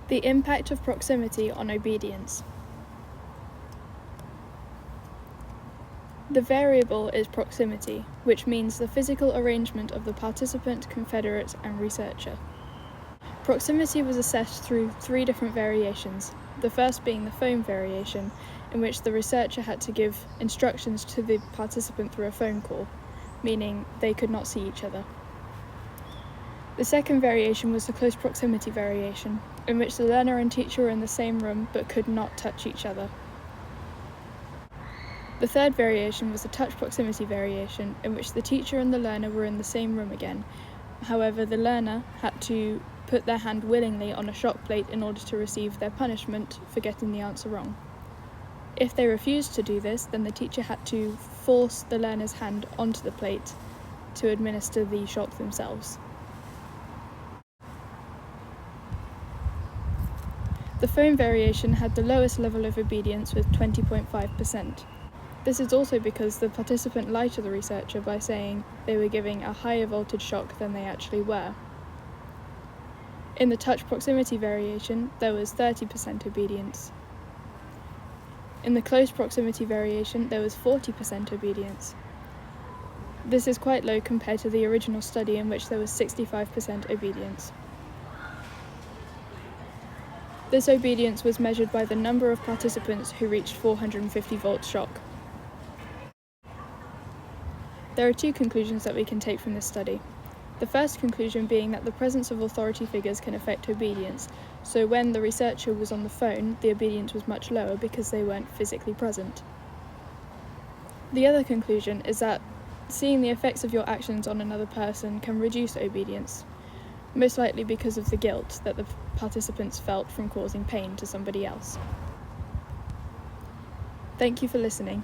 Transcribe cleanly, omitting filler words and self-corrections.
The impact of proximity on obedience. The variable is proximity, which means the physical arrangement of the participant, confederate, and researcher. Proximity was assessed through 3 different variations, the first being the phone variation, in which the researcher had to give instructions to the participant through a phone call, meaning they could not see each other. The second variation was the close proximity variation, in which the learner and teacher were in the same room but could not touch each other. The third variation was the touch proximity variation, in which the teacher and the learner were in the same room again. However, the learner had to put their hand willingly on a shock plate in order to receive their punishment for getting the answer wrong. If they refused to do this, then the teacher had to force the learner's hand onto the plate to administer the shock themselves. The phone variation had the lowest level of obedience with 20.5%. This is also because the participant lied to the researcher by saying they were giving a higher voltage shock than they actually were. In the touch proximity variation, there was 30% obedience. In the close proximity variation, there was 40% obedience. This is quite low compared to the original study in which there was 65% obedience. This obedience was measured by the number of participants who reached 450 volts shock. There are 2 conclusions that we can take from this study. The first conclusion being that the presence of authority figures can affect obedience, so when the researcher was on the phone, the obedience was much lower because they weren't physically present. The other conclusion is that seeing the effects of your actions on another person can reduce obedience, most likely because of the guilt that the participants felt from causing pain to somebody else. Thank you for listening.